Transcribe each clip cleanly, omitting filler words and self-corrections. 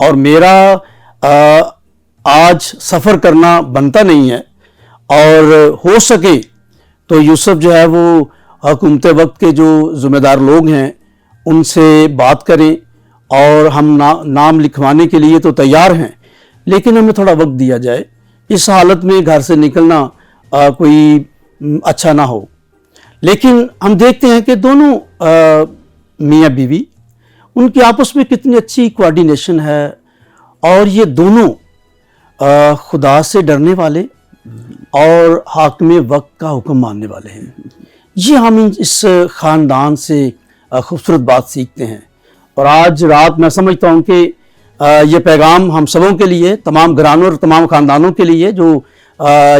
اور میرا آج سفر کرنا بنتا نہیں ہے، اور ہو سکے تو یوسف جو ہے وہ حکومت وقت کے جو ذمہ دار لوگ ہیں ان سے بات کریں، اور ہم نام لکھوانے کے لیے تو تیار ہیں، لیکن ہمیں تھوڑا وقت دیا جائے، اس حالت میں گھر سے نکلنا کوئی اچھا نہ ہو۔ لیکن ہم دیکھتے ہیں کہ دونوں میاں بیوی، ان کی آپس میں کتنی اچھی کوارڈینیشن ہے، اور یہ دونوں خدا سے ڈرنے والے اور حاکم وقت کا حکم ماننے والے ہیں۔ یہ ہم اس خاندان سے خوبصورت بات سیکھتے ہیں، اور آج رات میں سمجھتا ہوں کہ یہ پیغام ہم سبوں کے لیے، تمام گھرانوں اور تمام خاندانوں کے لیے جو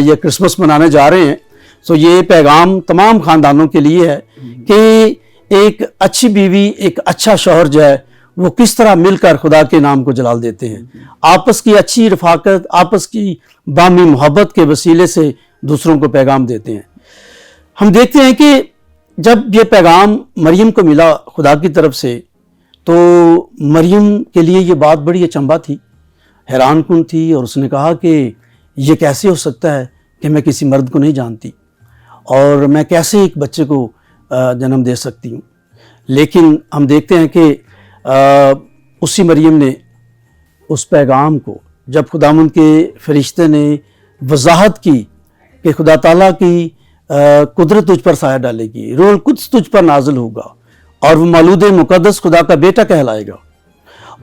یہ کرسمس منانے جا رہے ہیں، سو یہ پیغام تمام خاندانوں کے لیے ہے کہ ایک اچھی بیوی، ایک اچھا شوہر جو ہے وہ کس طرح مل کر خدا کے نام کو جلال دیتے ہیں، آپس کی اچھی رفاقت، آپس کی باہمی محبت کے وسیلے سے دوسروں کو پیغام دیتے ہیں۔ ہم دیکھتے ہیں کہ جب یہ پیغام مریم کو ملا خدا کی طرف سے، تو مریم کے لیے یہ بات بڑی اچنبھا تھی، حیران کن تھی، اور اس نے کہا کہ یہ کیسے ہو سکتا ہے کہ میں کسی مرد کو نہیں جانتی، اور میں کیسے ایک بچے کو جنم دے سکتی ہوں۔ لیکن ہم دیکھتے ہیں کہ اسی مریم نے اس پیغام کو، جب خداوند کے فرشتے نے وضاحت کی کہ خدا تعالیٰ کی قدرت تجھ پر سایہ ڈالے گی، روح القدس تجھ پر نازل ہوگا، اور وہ مولود مقدس خدا کا بیٹا کہلائے گا،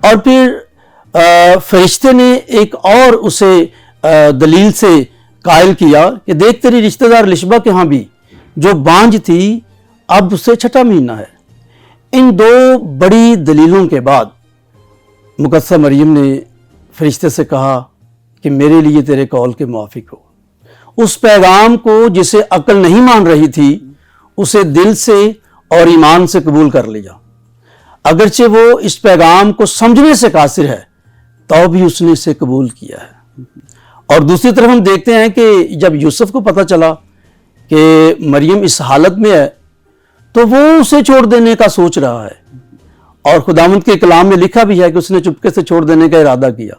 اور پھر فرشتے نے ایک اور اسے دلیل سے قائل کیا کہ دیکھ تیری رشتہ دار لشبہ کے ہاں بھی جو بانجھ تھی اب اسے 6واں مہینہ ہے۔ ان دو بڑی دلیلوں کے بعد مقدسہ مریم نے فرشتے سے کہا کہ میرے لیے تیرے قول کے موافق ہو۔ اس پیغام کو جسے عقل نہیں مان رہی تھی، اسے دل سے اور ایمان سے قبول کر لیا، اگرچہ وہ اس پیغام کو سمجھنے سے قاصر ہے، تو بھی اس نے اسے قبول کیا ہے۔ اور دوسری طرف ہم دیکھتے ہیں کہ جب یوسف کو پتہ چلا کہ مریم اس حالت میں ہے، تو وہ اسے چھوڑ دینے کا سوچ رہا ہے، اور خداوند کے کلام میں لکھا بھی ہے کہ اس نے چپکے سے چھوڑ دینے کا ارادہ کیا۔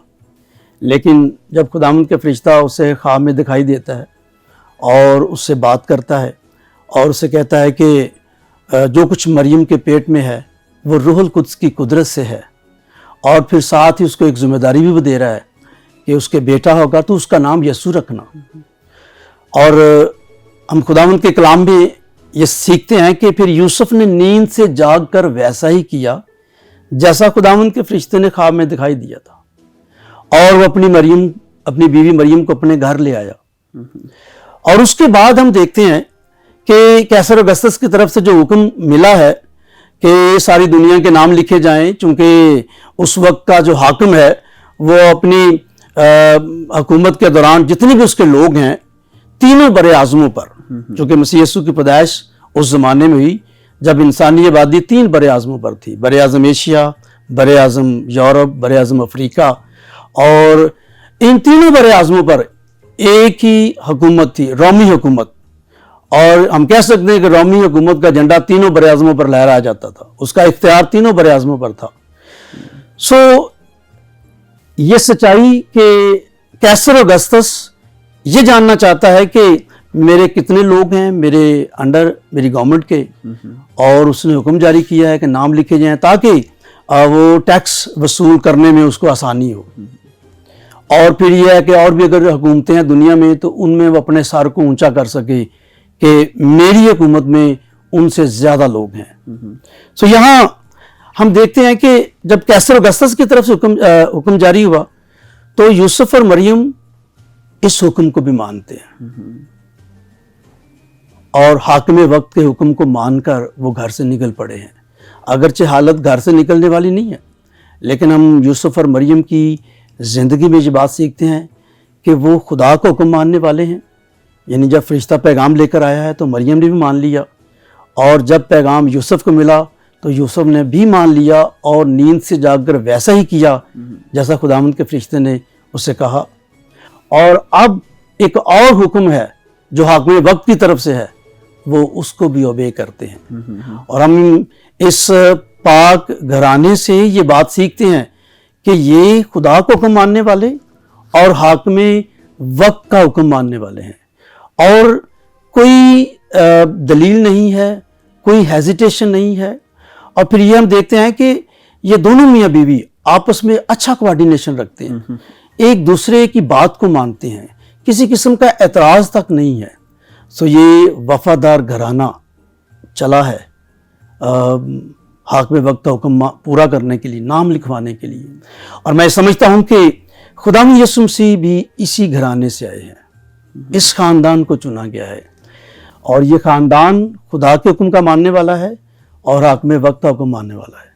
لیکن جب خداوند کے فرشتہ اسے خواب میں دکھائی دیتا ہے اور اس سے بات کرتا ہے اور اسے کہتا ہے کہ جو کچھ مریم کے پیٹ میں ہے وہ روح القدس کی قدرت سے ہے، اور پھر ساتھ ہی اس کو ایک ذمہ داری بھی دے رہا ہے کہ اس کے بیٹا ہوگا تو اس کا نام یسوع رکھنا۔ اور ہم خداوند کے کلام میں یہ سیکھتے ہیں کہ پھر یوسف نے نیند سے جاگ کر ویسا ہی کیا جیسا خداوند کے فرشتے نے خواب میں دکھائی دیا تھا، اور وہ اپنی بیوی مریم کو اپنے گھر لے آیا۔ اور اس کے بعد ہم دیکھتے ہیں کہ قیصر اگسطس کی طرف سے جو حکم ملا ہے کہ ساری دنیا کے نام لکھے جائیں، چونکہ اس وقت کا جو حاکم ہے وہ اپنی حکومت کے دوران جتنے بھی اس کے لوگ ہیں، تینوں بر اعظموں پر، چونکہ مسیح یسوع کی پیدائش اس زمانے میں ہوئی جب انسانی آبادی 3 بر اعظموں پر تھی، بر اعظم ایشیا، بر اعظم یورپ، بر اعظم افریقہ، اور ان تینوں بر اعظموں پر ایک ہی حکومت تھی، رومی حکومت۔ اور ہم کہہ سکتے ہیں کہ رومی حکومت کا جھنڈا تینوں بر اعظموں پر لہرایا جاتا تھا، اس کا اختیار تینوں بر اعظموں پر تھا۔ یہ سچائی کہ قیصر اگسطس یہ جاننا چاہتا ہے کہ میرے کتنے لوگ ہیں میرے انڈر، میری گورنمنٹ کے، اور اس نے حکم جاری کیا ہے کہ نام لکھے جائیں تاکہ وہ ٹیکس وصول کرنے میں اس کو آسانی ہو۔ اور پھر یہ ہے کہ اور بھی اگر حکومتیں ہیں دنیا میں تو ان میں وہ اپنے سر کو اونچا کر سکے کہ میری حکومت میں ان سے زیادہ لوگ ہیں۔ یہاں ہم دیکھتے ہیں کہ جب قیصر اگسطس کی طرف سے حکم جاری ہوا تو یوسف اور مریم اس حکم کو بھی مانتے ہیں، اور حاکم وقت کے حکم کو مان کر وہ گھر سے نکل پڑے ہیں۔ اگرچہ حالت گھر سے نکلنے والی نہیں ہے، لیکن ہم یوسف اور مریم کی زندگی میں یہ بات سیکھتے ہیں کہ وہ خدا کا حکم ماننے والے ہیں۔ یعنی جب فرشتہ پیغام لے کر آیا ہے تو مریم نے بھی مان لیا، اور جب پیغام یوسف کو ملا تو یوسف نے بھی مان لیا اور نیند سے جاگ کر ویسا ہی کیا جیسا خداوند کے فرشتے نے اسے کہا۔ اور اب ایک اور حکم ہے جو حاکم وقت کی طرف سے ہے، وہ اس کو بھی اوبے کرتے ہیں۔ اور ہم اس پاک گھرانے سے یہ بات سیکھتے ہیں کہ یہ خدا کو حکم ماننے والے اور حاکم وقت کا حکم ماننے والے ہیں، اور کوئی دلیل نہیں ہے، کوئی ہیزیٹیشن نہیں ہے. اور پھر یہ ہم دیکھتے ہیں کہ یہ دونوں میاں بیوی آپس میں اچھا کوارڈینیشن رکھتے ہیں، ایک دوسرے کی بات کو مانتے ہیں، کسی قسم کا اعتراض تک نہیں ہے. سو یہ وفادار گھرانہ چلا ہے حاکم وقت کا حکم پورا کرنے کے لیے، نام لکھوانے کے لیے. اور میں سمجھتا ہوں کہ خداوند یسوع مسیح بھی اسی گھرانے سے آئے ہیں، اس خاندان کو چنا گیا ہے، اور یہ خاندان خدا کے حکم کا ماننے والا ہے اور حاکم وقت کا حکم ماننے والا ہے.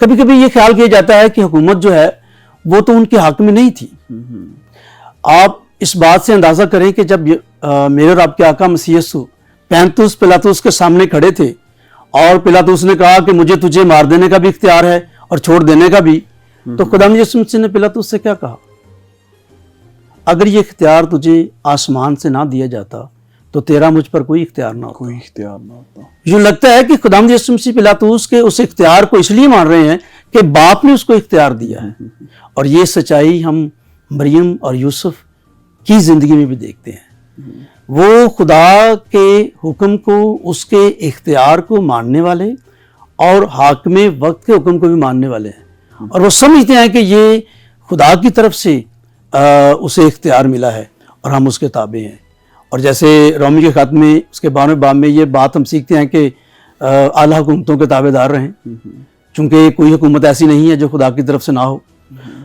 کبھی کبھی یہ خیال کیا جاتا ہے کہ حکومت جو ہے وہ تو ان کے حق میں نہیں تھی. آپ اس بات سے اندازہ کریں کہ جب میرے اور آپ کے آقا مسیح یسوع پینتوس پلاطس کے سامنے کھڑے تھے اور پلاطس نے کہا کہ مجھے تجھے مار دینے کا بھی اختیار ہے اور چھوڑ دینے کا بھی، تو خداوند یسوع مسیح نے پلاطس سے کیا کہا؟ اگر یہ اختیار تجھے آسمان سے نہ دیا جاتا تو تیرا مجھ پر کوئی اختیار نہ ہوتا. کوئی اختیار نہ ہوتا. یوں لگتا ہے کہ خداوند یسوع مسیح پلاطس کے اس اختیار کو اس لیے مان رہے ہیں کہ باپ نے اس کو اختیار دیا ہے. اور یہ سچائی ہم مریم اور یوسف کی زندگی میں بھی دیکھتے ہیں. وہ خدا کے حکم کو، اس کے اختیار کو ماننے والے اور حاکم وقت کے حکم کو بھی ماننے والے ہیں، اور وہ سمجھتے ہیں کہ یہ خدا کی طرف سے اسے اختیار ملا ہے اور ہم اس کے تابع ہیں. اور جیسے رومی کے خط میں اس کے 12ویں باب میں یہ بات ہم سیکھتے ہیں کہ اعلیٰ حکومتوں کے تابع دار رہیں، چونکہ کوئی حکومت ایسی نہیں ہے جو خدا کی طرف سے نہ ہو.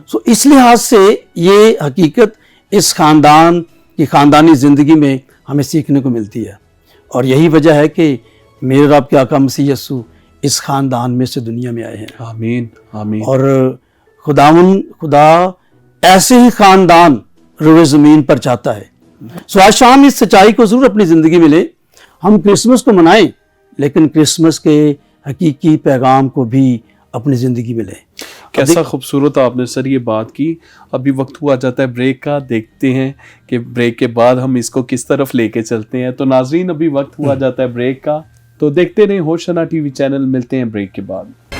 سو اس لحاظ سے یہ حقیقت اس خاندان کی خاندانی زندگی میں ہمیں سیکھنے کو ملتی ہے، اور یہی وجہ ہے کہ میرے رب کے آقا مسیح یسوع اس خاندان میں سے دنیا میں آئے ہیں. آمین آمین. اور خدا ایسے ہی خاندان روئے زمین پر چاہتا ہے. سو آج شام اس سچائی کو ضرور اپنی زندگی میں لیں. ہم کرسمس کو منائیں لیکن کرسمس کے حقیقی پیغام کو بھی اپنی زندگی میں لیں. کیسا خوبصورت آپ نے سر یہ بات کی. ابھی وقت ہوا جاتا ہے بریک کا، دیکھتے ہیں کہ بریک کے بعد ہم اس کو کس طرف لے کے چلتے ہیں. تو ناظرین ابھی وقت ہوا جاتا ہے بریک کا، تو دیکھتے رہیں ہوشنا ٹی وی چینل. ملتے ہیں بریک کے بعد.